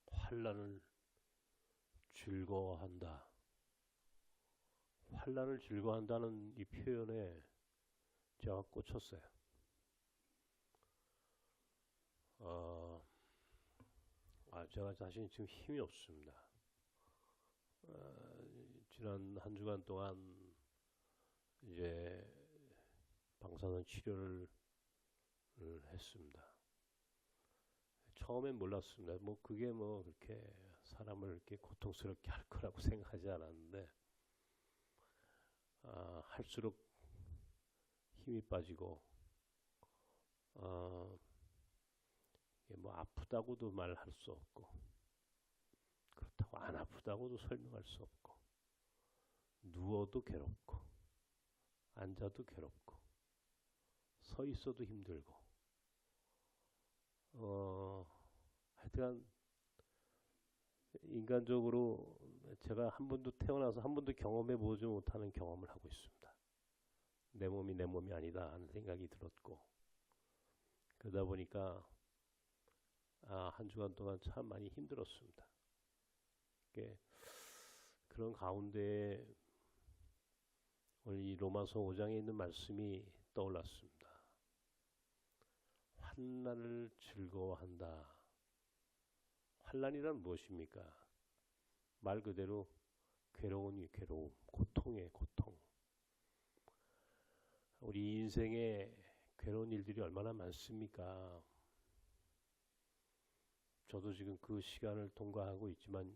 환난을 즐거워한다. 환난을 즐거워한다는 이 표현에 제가 꽂혔어요. 제가 사실 지금 힘이 없습니다. 지난 한 주간 동안 이제 방사선 치료를 했습니다. 처음엔 몰랐습니다. 그게 그렇게 사람을 이렇게 고통스럽게 할 거라고 생각하지 않았는데, 할수록 힘이 빠지고, 아프다고도 말할 수 없고, 그렇다고 안 아프다고도 설명할 수 없고, 누워도 괴롭고, 앉아도 괴롭고, 서 있어도 힘들고, 하여튼 인간적으로 제가 한 번도 태어나서 한 번도 경험해 보지 못하는 경험을 하고 있습니다. 내 몸이 내 몸이 아니다 하는 생각이 들었고, 그러다 보니까 한 주간 동안 참 많이 힘들었습니다. 그런 가운데 오늘 이 로마서 5장에 있는 말씀이 떠올랐습니다. 환난을 즐거워한다. 환난이란 무엇입니까? 말 그대로 괴로움이 괴로움, 고통의 고통. 우리 인생에 괴로운 일들이 얼마나 많습니까? 저도 지금 그 시간을 통과하고 있지만,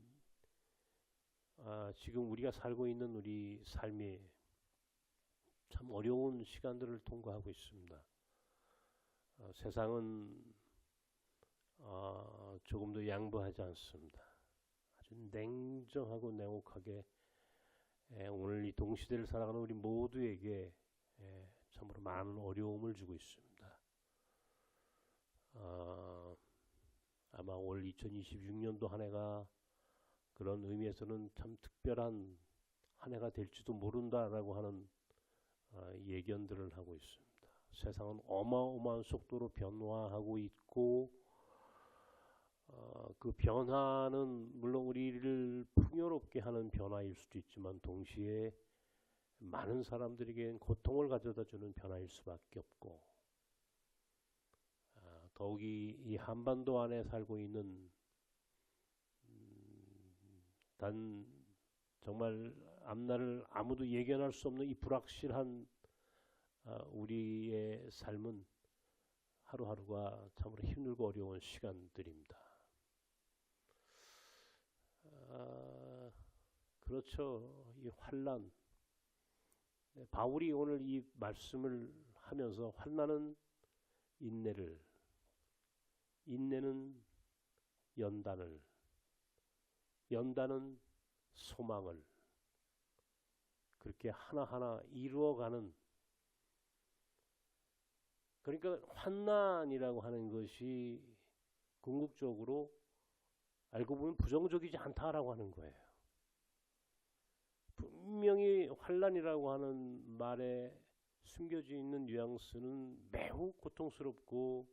지금 우리가 살고 있는 우리 삶이 참 어려운 시간들을 통과하고 있습니다. 세상은 조금 더 양보하지 않습니다. 아주 냉정하고 냉혹하게 오늘 이 동시대를 살아가는 우리 모두에게 참으로 많은 어려움을 주고 있습니다. 아마 올 2026년도 한 해가 그런 의미에서는 참 특별한 한 해가 될지도 모른다라고 하는 예견들을 하고 있습니다. 세상은 어마어마한 속도로 변화하고 있고, 그 변화는 물론 우리를 풍요롭게 하는 변화일 수도 있지만 동시에 많은 사람들에겐 고통을 가져다 주는 변화일 수밖에 없고, 더욱이 이 한반도 안에 살고 있는 단 정말 앞날을 아무도 예견할 수 없는 이 불확실한 우리의 삶은 하루하루가 참으로 힘들고 어려운 시간들입니다. 그렇죠. 이 환난. 바울이 오늘 이 말씀을 하면서 환난은 인내를, 인내는 연단을, 연단은 소망을 그렇게 하나하나 이루어가는, 그러니까 환난이라고 하는 것이 궁극적으로 알고 보면 부정적이지 않다라고 하는 거예요. 분명히 환난이라고 하는 말에 숨겨져 있는 뉘앙스는 매우 고통스럽고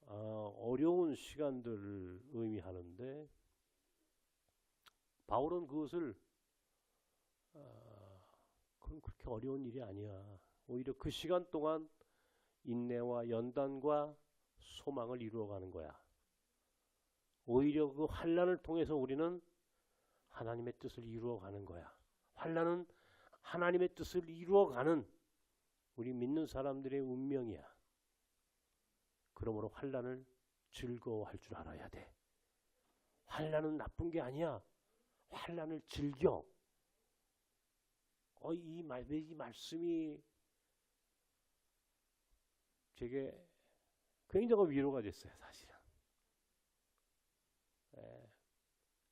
어려운 시간들을 의미하는데, 바울은 그것을 그건 그렇게 어려운 일이 아니야. 오히려 그 시간 동안 인내와 연단과 소망을 이루어가는 거야. 오히려 그 환난을 통해서 우리는 하나님의 뜻을 이루어가는 거야. 환난은 하나님의 뜻을 이루어가는 우리 믿는 사람들의 운명이야. 그러므로 환난을 즐거워할 줄 알아야 돼. 환난은 나쁜 게 아니야. 환난을 즐겨. 이 말씀이 제게 굉장히 위로가 됐어요, 사실은.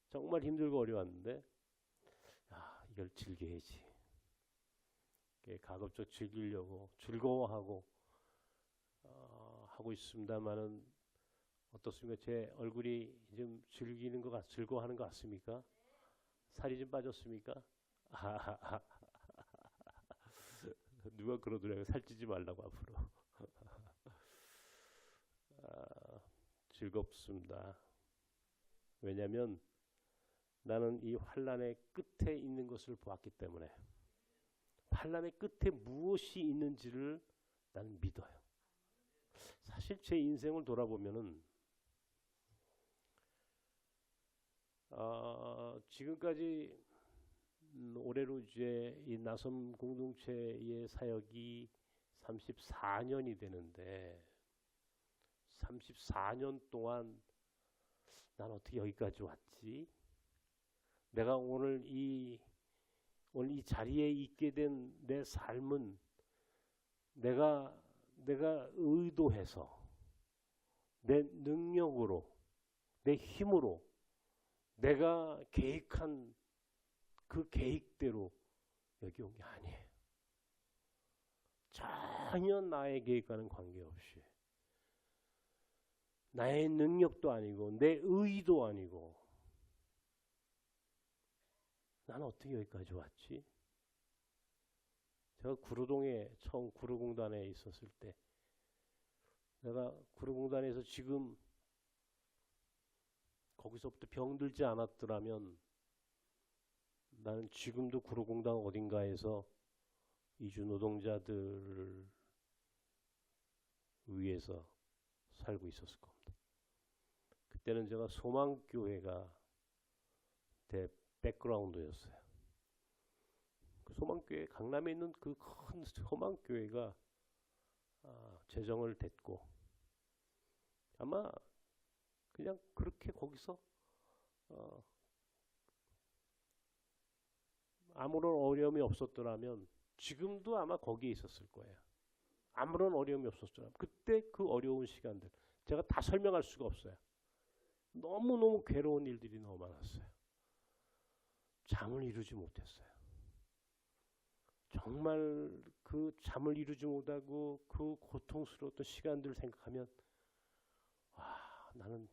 정말 힘들고 어려웠는데, 이걸 즐겨야지. 가급적 즐기려고, 즐거워하고 하고 있습니다만은, 어떻습니까? 제 얼굴이 좀 즐거워하는 것 같습니까? 살이 좀 빠졌습니까? 누가 그러더라고요. 살찌지 말라고 앞으로. 아, 즐겁습니다. 왜냐하면 나는 이 환란의 끝에 있는 것을 보았기 때문에 환란의 끝에 무엇이 있는지를 나는 믿어요. 사실 제 인생을 돌아보면은 지금까지 올해로 이제 이 나섬 공동체의 사역이 34년이 되는데 34년 동안 난 어떻게 여기까지 왔지? 내가 오늘 이 자리에 있게 된 내 삶은 내가 의도해서 내 능력으로 내 힘으로 내가 계획한 그 계획대로 여기 온 게 아니에요. 전혀 나의 계획과는 관계없이 나의 능력도 아니고 내 의도 아니고 나는 어떻게 여기까지 왔지? 제가 구로동에 처음 구로공단에 있었을 때 내가 구로공단에서 지금 거기서부터 병들지 않았더라면 나는 지금도 구로공단 어딘가에서 이주 노동자들을 위해서 살고 있었을 겁니다. 그때는 제가 소망교회가 대 백그라운드였어요. 그 소망교회 강남에 있는 그 큰 소망교회가 재정을 댔고 아마 그냥 그렇게 거기서 아무런 어려움이 없었더라면 지금도 아마 거기에 있었을 거예요. 아무런 어려움이 없었더라면 그때 그 어려운 시간들 제가 다 설명할 수가 없어요. 너무너무 괴로운 일들이 너무 많았어요. 잠을 이루지 못했어요. 정말 그 잠을 이루지 못하고 그 고통스러웠던 시간들을 생각하면 나는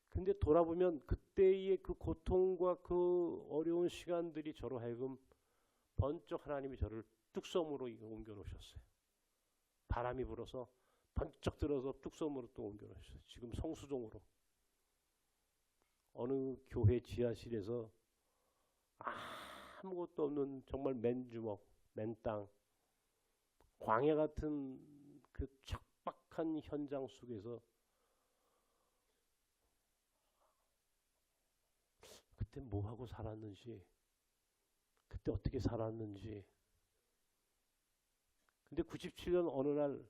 근데 돌아보면 그때의 그 고통과 그 어려운 시간들이 저로 하여금 번쩍 하나님이 저를 뚝섬으로 옮겨 놓으셨어요. 바람이 불어서 번쩍 들어서 뚝섬으로 또 옮겨 놓으셨어요. 지금 성수동으로 어느 교회 지하실에서 아무것도 없는 정말 맨주먹, 맨땅, 광야 같은 그 척박한 현장 속에서 그때 뭐 하고 살았는지, 그때 어떻게 살았는지. 근데 97년 어느 날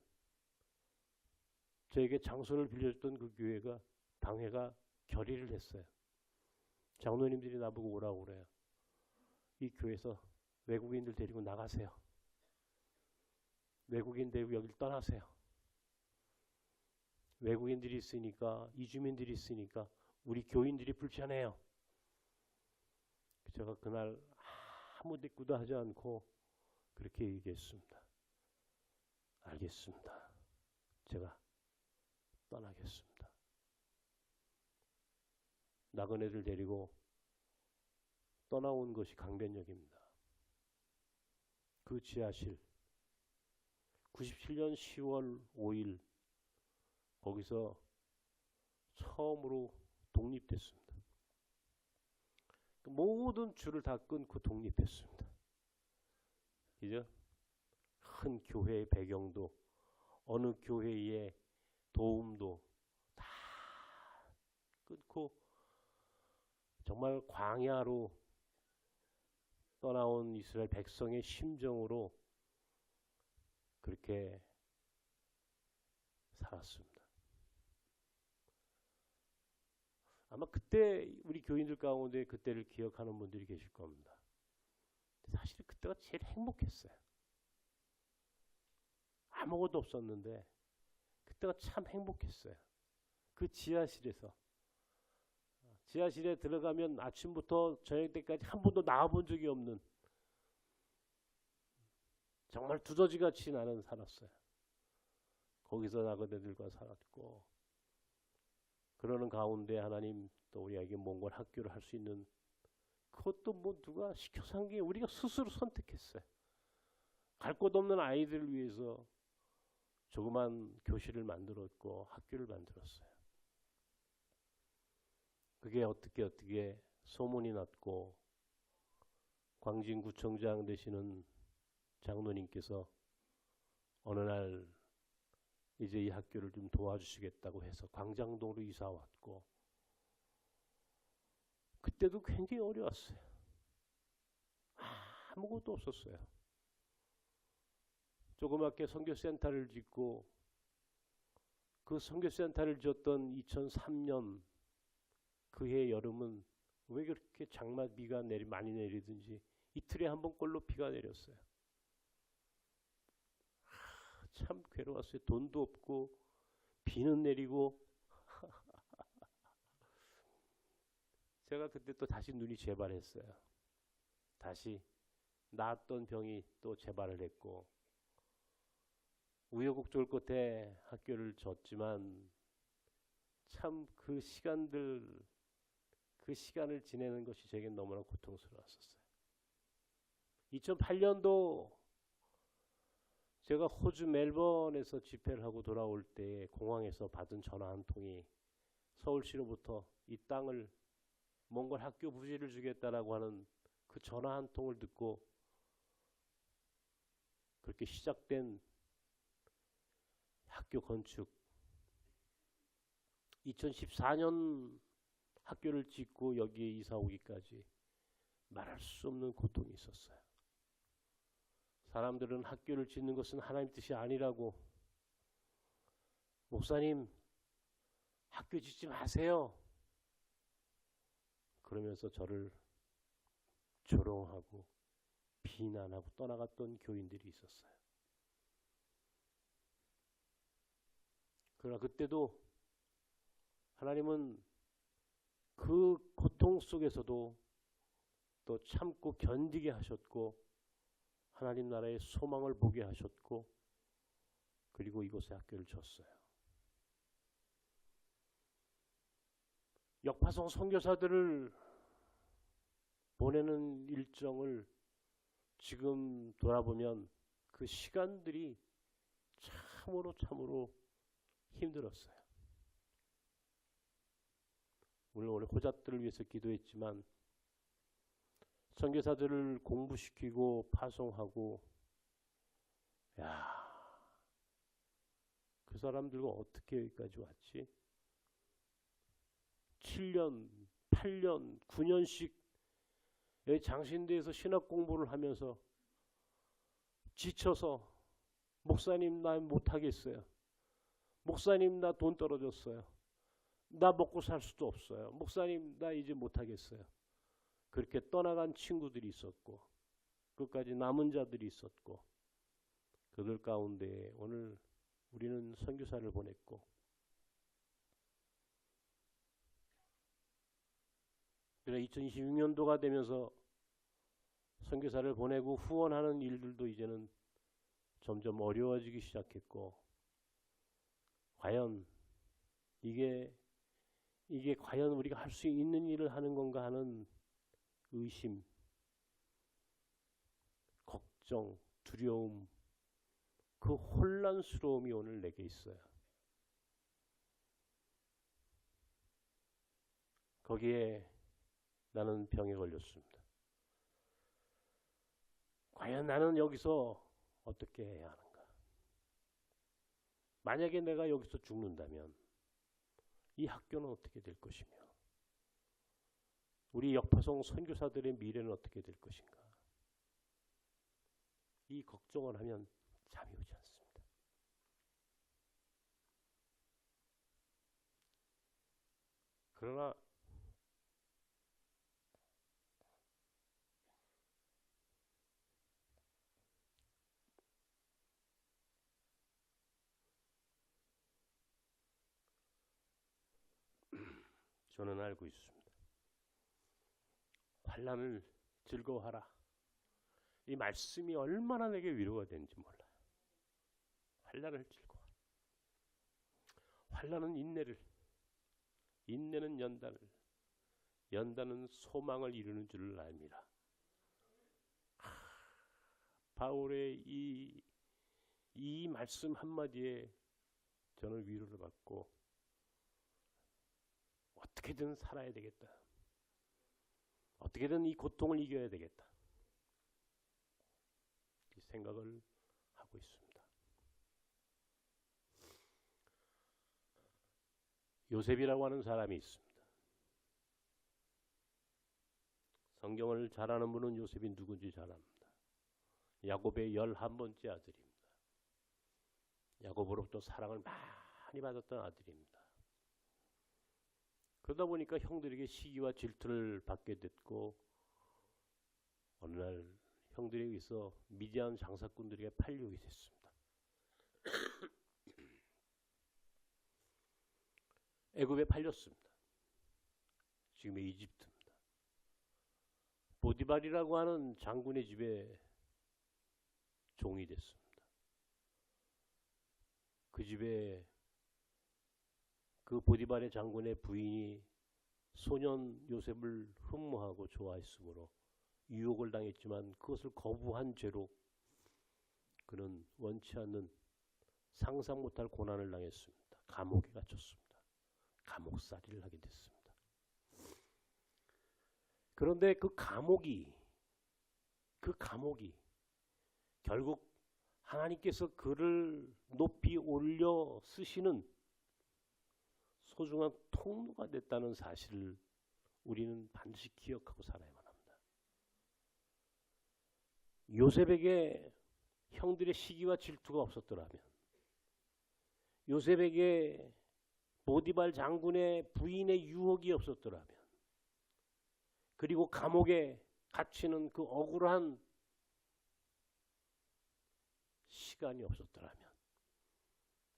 저에게 장소를 빌려줬던 그 교회가 당회가 결의를 했어요. 장로님들이 나보고 오라고 그래요. 이 교회에서 외국인들 데리고 나가세요. 외국인 데리고 여기를 떠나세요. 외국인들이 있으니까 이주민들이 있으니까 우리 교인들이 불편해요. 제가 그날 아무 대꾸도 하지 않고 그렇게 얘기했습니다. 알겠습니다. 제가 떠나겠습니다. 나그네들 데리고 떠나온 것이 강변역입니다. 그 지하실 97년 10월 5일 거기서 처음으로 독립됐습니다. 모든 줄을 다 끊고 독립했습니다. 그죠? 큰 교회의 배경도 어느 교회의 도움도 다 끊고 정말 광야로 떠나온 이스라엘 백성의 심정으로 그렇게 살았습니다. 아마 그때 우리 교인들 가운데 그때를 기억하는 분들이 계실 겁니다. 사실 그때가 제일 행복했어요. 아무것도 없었는데 그때가 참 행복했어요. 그 지하실에서 지하실에 들어가면 아침부터 저녁 때까지 한 번도 나와본 적이 없는 정말 두더지같이 나는 살았어요. 거기서 나그네들과 살았고 그러는 가운데 하나님 또 우리에게 몽골 학교를 할 수 있는 그것도 뭐 누가 시켜서 한 게 우리가 스스로 선택했어요. 갈 곳 없는 아이들을 위해서 조그만 교실을 만들었고 학교를 만들었어요. 그게 어떻게 소문이 났고 광진구청장 되시는 장로님께서 어느 날 이제 이 학교를 좀 도와주시겠다고 해서 광장동으로 이사 왔고, 그때도 굉장히 어려웠어요. 아무것도 없었어요. 조그맣게 선교센터를 짓고, 그 선교센터를 지었던 2003년 그해 여름은 왜 그렇게 장마비가 많이 내리든지 이틀에 한 번꼴로 비가 내렸어요. 참 괴로웠어요. 돈도 없고 비는 내리고. 제가 그때 또 다시 눈이 재발했어요. 다시 나았던 병이 또 재발을 했고, 우여곡절 끝에 학교를 졌지만 참 그 시간을 지내는 것이 제겐 너무나 고통스러웠었어요. 2008년도 제가 호주 멜번에서 집회를 하고 돌아올 때 공항에서 받은 전화 한 통이 서울시로부터 이 땅을 몽골 학교 부지를 주겠다라고 하는 그 전화 한 통을 듣고 그렇게 시작된 학교 건축, 2014년 학교를 짓고 여기에 이사 오기까지 말할 수 없는 고통이 있었어요. 사람들은 학교를 짓는 것은 하나님 뜻이 아니라고, 목사님 학교 짓지 마세요 그러면서 저를 조롱하고 비난하고 떠나갔던 교인들이 있었어요. 그러나 그때도 하나님은 그 고통 속에서도 또 참고 견디게 하셨고, 하나님 나라의 소망을 보게 하셨고, 그리고 이곳에 학교를 줬어요. 역파송 선교사들을 보내는 일정을 지금 돌아보면 그 시간들이 참으로 힘들었어요. 물론 오늘 호자들을 위해서 기도했지만 선교사들을 공부시키고 파송하고, 그 사람들과 어떻게 여기까지 왔지? 7년, 8년, 9년씩 장신대에서 신학 공부를 하면서 지쳐서 목사님 나 못하겠어요. 목사님 나 돈 떨어졌어요. 나 먹고 살 수도 없어요. 목사님 나 이제 못하겠어요. 그렇게 떠나간 친구들이 있었고, 끝까지 남은 자들이 있었고, 그들 가운데 오늘 우리는 선교사를 보냈고, 그러나 2026년도가 되면서 선교사를 보내고 후원하는 일들도 이제는 점점 어려워지기 시작했고, 과연 이게 과연 우리가 할 수 있는 일을 하는 건가 하는 의심, 걱정, 두려움, 그 혼란스러움이 오늘 내게 있어요. 거기에 나는 병에 걸렸습니다. 과연 나는 여기서 어떻게 해야 하는가? 만약에 내가 여기서 죽는다면 이 학교는 어떻게 될 것이며, 우리 역파송 선교사들의 미래는 어떻게 될 것인가? 이 걱정을 하면 잠이 오지 않습니다. 그러나 저는 알고 있습니다. 환난을 즐거워하라. 이 말씀이 얼마나 내게 위로가 되는지 몰라요. 환난을 즐거워하라. 환난은 인내를, 인내는 연단을, 연단은 소망을 이루는 줄을 압니다. 바울의 이 말씀 한마디에 저는 위로를 받고 어떻게든 살아야 되겠다. 어떻게든 이 고통을 이겨야 되겠다. 이 생각을 하고 있습니다. 요셉이라고 하는 사람이 있습니다. 성경을 잘 아는 분은 요셉이 누군지 잘 압니다. 야곱의 11번째 아들입니다. 야곱으로부터 사랑을 많이 받았던 아들입니다. 그러다 보니까 형들에게 시기와 질투를 받게 됐고 어느 날 형들에 의해서 미디안 장사꾼들에게 팔려오게 됐습니다. 애굽에 팔렸습니다. 지금의 이집트입니다. 보디발이라고 하는 장군의 집에 종이 됐습니다. 그 집에 그 보디발의 장군의 부인이 소년 요셉을 흠모하고 좋아했으므로 유혹을 당했지만 그것을 거부한 죄로 그는 원치 않는 상상 못할 고난을 당했습니다. 감옥에 갇혔습니다. 감옥살이를 하게 됐습니다. 그런데 그 감옥이 결국 하나님께서 그를 높이 올려 쓰시는 소중한 통로가 됐다는 사실을 우리는 반드시 기억하고 살아야만 합니다. 요셉에게 형들의 시기와 질투가 없었더라면, 요셉에게 보디발 장군의 부인의 유혹이 없었더라면, 그리고 감옥에 갇히는 그 억울한 시간이 없었더라면,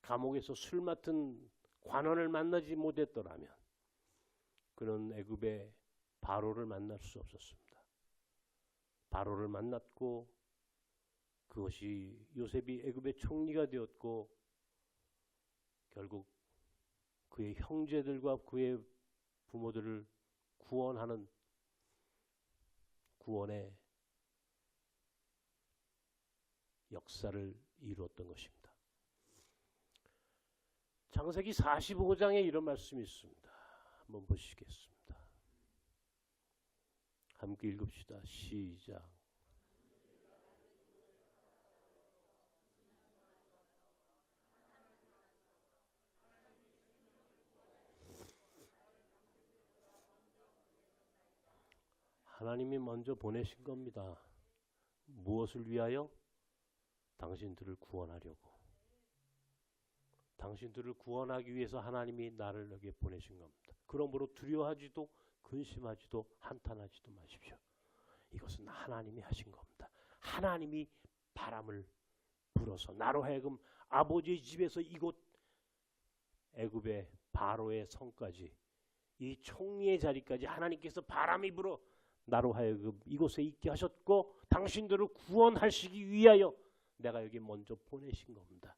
감옥에서 술 맡은 관원을 만나지 못했더라면 그는 애굽의 바로를 만날 수 없었습니다. 바로를 만났고 그것이 요셉이 애굽의 총리가 되었고 결국 그의 형제들과 그의 부모들을 구원하는 구원의 역사를 이루었던 것입니다. 창세기 45장에 이런 말씀이 있습니다. 한번 보시겠습니다. 함께 읽읍시다. 시작. 하나님이 먼저 보내신 겁니다. 무엇을 위하여? 당신들을 구원하려고. 당신들을 구원하기 위해서 하나님이 나를 여기에 보내신 겁니다. 그러므로 두려워하지도 근심하지도 한탄하지도 마십시오. 이것은 하나님이 하신 겁니다. 하나님이 바람을 불어서 나로 하여금 아버지의 집에서 이곳 애굽의 바로의 성까지 이 총리의 자리까지 하나님께서 바람이 불어 나로 하여금 이곳에 있게 하셨고 당신들을 구원하시기 위하여 내가 여기 먼저 보내신 겁니다.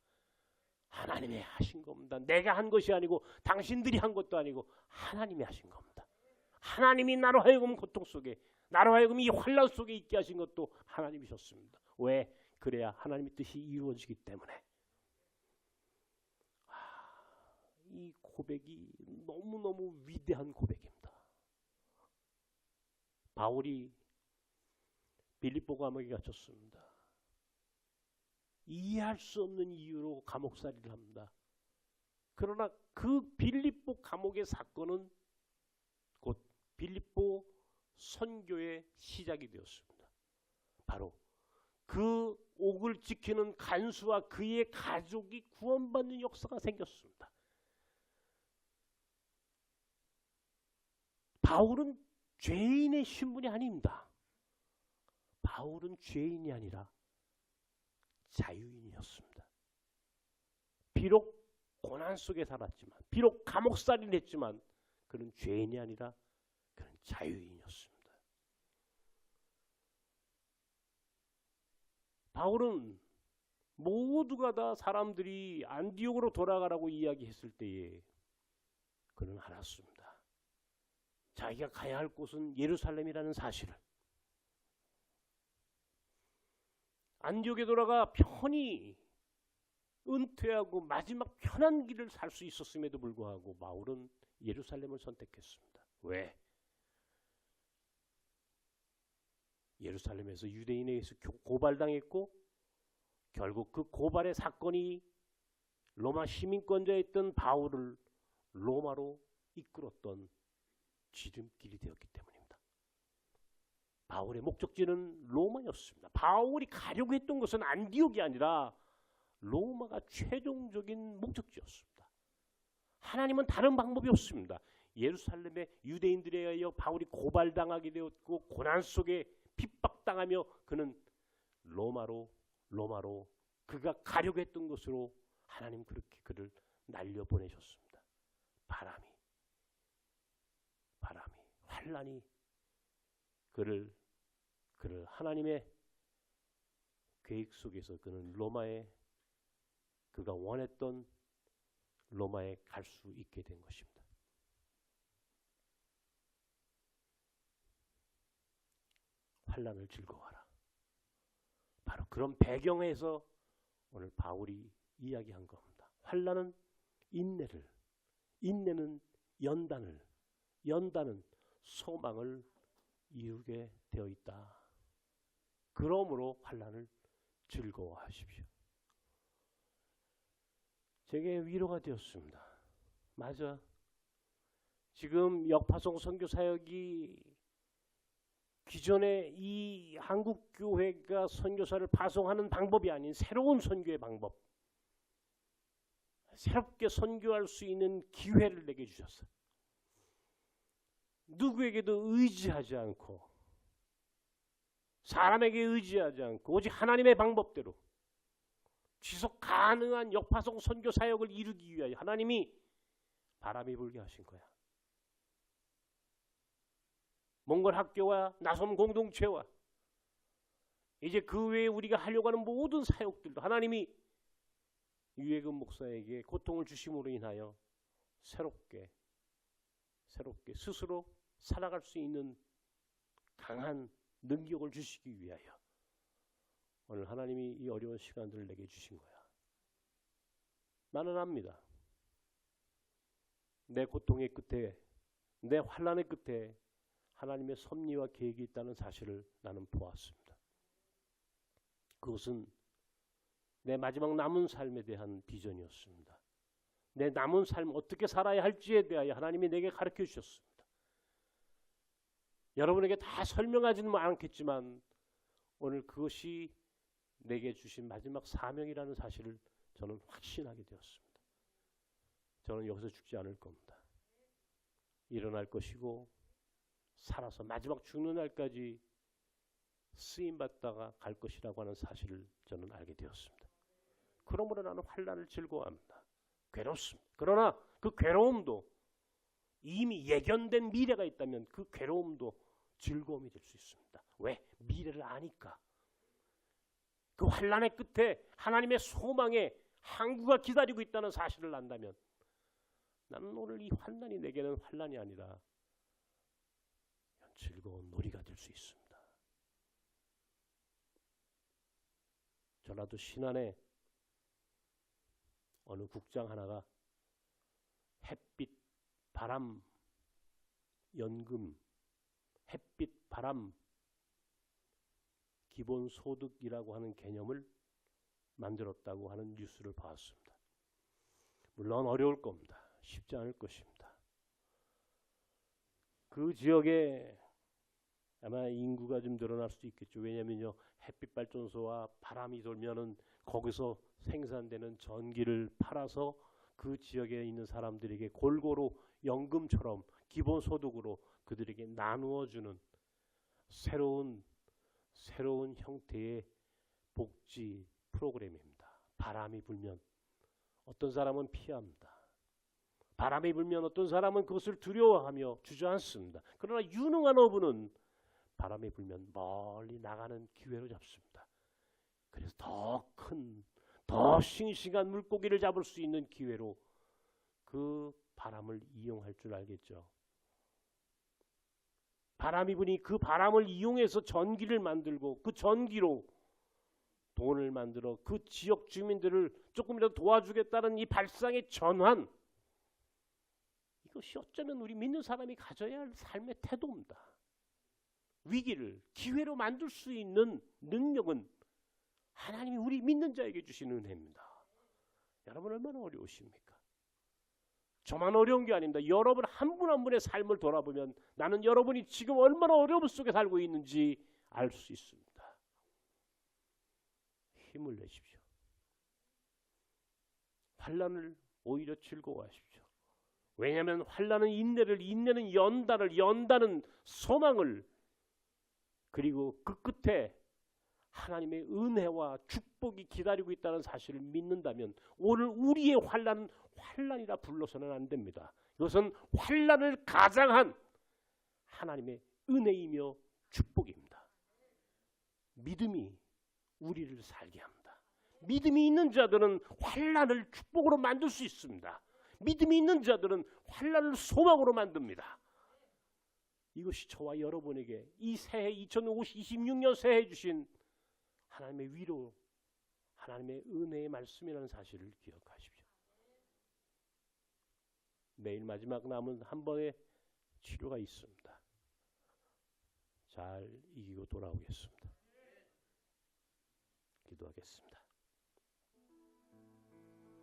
하나님이 하신 겁니다. 내가 한 것이 아니고 당신들이 한 것도 아니고 하나님이 하신 겁니다. 하나님이 나로 하여금 고통 속에 나로 하여금 이 환난 속에 있게 하신 것도 하나님이셨습니다. 왜? 그래야 하나님의 뜻이 이루어지기 때문에. 이 고백이 너무너무 위대한 고백입니다. 바울이 빌립보 감옥에 갇혔습니다. 이해할 수 없는 이유로 감옥살이를 합니다. 그러나 그 빌립보 감옥의 사건은 곧 빌립보 선교의 시작이 되었습니다. 바로 그 옥을 지키는 간수와 그의 가족이 구원받는 역사가 생겼습니다. 바울은 죄인의 신분이 아닙니다. 바울은 죄인이 아니라 자유인이었습니다. 비록 고난 속에 살았지만, 비록 감옥살이를 했지만 그는 죄인이 아니라 그는 자유인이었습니다. 바울은 모두가 다 사람들이 안디옥으로 돌아가라고 이야기했을 때에 그는 알았습니다. 자기가 가야 할 곳은 예루살렘이라는 사실을. 안디옥에 돌아가 편히 은퇴하고 마지막 편한 길을 살 수 있었음에도 불구하고 바울은 예루살렘을 선택했습니다. 왜? 예루살렘에서 유대인에 의해서 고발당했고 결국 그 고발의 사건이 로마 시민권자였던 바울을 로마로 이끌었던 지름길이 되었기 때문입니다. 바울의 목적지는 로마였습니다. 바울이 가려고 했던 것은 안디옥이 아니라 로마가 최종적인 목적지였습니다. 하나님은 다른 방법이 없습니다. 예루살렘의 유대인들에 의하여 바울이 고발당하게 되었고 고난 속에 핍박당하며 그는 로마로 그가 가려고 했던 것으로 하나님 그렇게 그를 날려보내셨습니다. 바람이 환란이 그를 하나님의 계획 속에서 그는 그가 원했던 로마에 갈 수 있게 된 것입니다. 환란을 즐거워하라. 바로 그런 배경에서 오늘 바울이 이야기한 겁니다. 환란은 인내를, 인내는 연단을, 연단은 소망을 이루게 되어 있다. 그러므로 환란을 즐거워하십시오. 제게 위로가 되었습니다. 맞아. 지금 역파송 선교 사역이 기존에 이 한국 교회가 선교사를 파송하는 방법이 아닌 새로운 선교의 방법, 새롭게 선교할 수 있는 기회를 내게 주셨어요. 누구에게도 의지하지 않고 사람에게 의지하지 않고 오직 하나님의 방법대로 지속 가능한 역파송 선교 사역을 이루기 위하여 하나님이 바람이 불게 하신 거야. 몽골 학교와 나섬 공동체와 이제 그 외에 우리가 하려고 하는 모든 사역들도 하나님이 유해근 목사에게 고통을 주심으로 인하여 새롭게 스스로 살아갈 수 있는 강한 능력을 주시기 위하여 오늘 하나님이 이 어려운 시간들을 내게 주신 거야. 나는 압니다. 내 고통의 끝에, 내 환난의 끝에 하나님의 섭리와 계획이 있다는 사실을 나는 보았습니다. 그것은 내 마지막 남은 삶에 대한 비전이었습니다. 내 남은 삶 어떻게 살아야 할지에 대하여 하나님이 내게 가르쳐 주셨습니다. 여러분에게 다 설명하지는 않겠지만 오늘 그것이 내게 주신 마지막 사명이라는 사실을 저는 확신하게 되었습니다. 저는 여기서 죽지 않을 겁니다. 일어날 것이고 살아서 마지막 죽는 날까지 쓰임받다가 갈 것이라고 하는 사실을 저는 알게 되었습니다. 그러므로 나는 환난을 즐거워합니다. 괴롭습니다. 그러나 그 괴로움도 이미 예견된 미래가 있다면 그 괴로움도 즐거움이 될 수 있습니다. 왜? 미래를 아니까. 그 환난의 끝에 하나님의 소망에 항구가 기다리고 있다는 사실을 안다면 나는 오늘 이 환난이 내게는 환난이 아니라 즐거운 놀이가 될 수 있습니다. 전라도 신안에 어느 국장 하나가 햇빛, 바람, 연금, 햇빛, 바람, 기본소득이라고 하는 개념을 만들었다고 하는 뉴스를 봤습니다. 물론 어려울 겁니다. 쉽지 않을 것입니다. 그 지역에 아마 인구가 좀 늘어날 수도 있겠죠. 왜냐하면요, 햇빛 발전소와 바람이 돌면은 거기서 생산되는 전기를 팔아서 그 지역에 있는 사람들에게 골고루 연금처럼 기본소득으로 그들에게 나누어주는 새로운 형태의 복지 프로그램입니다. 바람이 불면 어떤 사람은 피합니다. 바람이 불면 어떤 사람은 그것을 두려워하며 주저앉습니다. 그러나 유능한 어부는 바람이 불면 멀리 나가는 기회로 잡습니다. 그래서 더 큰, 더 싱싱한 물고기를 잡을 수 있는 기회로 그 바람을 이용할 줄 알겠죠. 바람이 부니 그 바람을 이용해서 전기를 만들고 그 전기로 돈을 만들어 그 지역 주민들을 조금이라도 도와주겠다는 이 발상의 전환, 이것이 어쩌면 우리 믿는 사람이 가져야 할 삶의 태도입니다. 위기를 기회로 만들 수 있는 능력은 하나님이 우리 믿는 자에게 주신 은혜입니다. 여러분 얼마나 어려우십니까? 저만 어려운 게 아닙니다. 여러분 한 분 한 분의 삶을 돌아보면 나는 여러분이 지금 얼마나 어려움 속에 살고 있는지 알 수 있습니다. 힘을 내십시오. 환난을 오히려 즐거워하십시오. 왜냐하면 환난은 인내를, 인내는 연단을, 연단은 소망을, 그리고 그 끝에 하나님의 은혜와 축복이 기다리고 있다는 사실을 믿는다면 오늘 우리의 환난은 환난이라 불러서는 안 됩니다. 이것은 환난을 가장한 하나님의 은혜이며 축복입니다. 믿음이 우리를 살게 합니다. 믿음이 있는 자들은 환난을 축복으로 만들 수 있습니다. 믿음이 있는 자들은 환난을 소망으로 만듭니다. 이것이 저와 여러분에게 이 새해 2026년 새해 주신 하나님의 위로, 하나님의 은혜의 말씀이라는 사실을 기억하십시오. 내일 마지막 남은 한 번의 치료가 있습니다. 잘 이기고 돌아오겠습니다. 기도하겠습니다.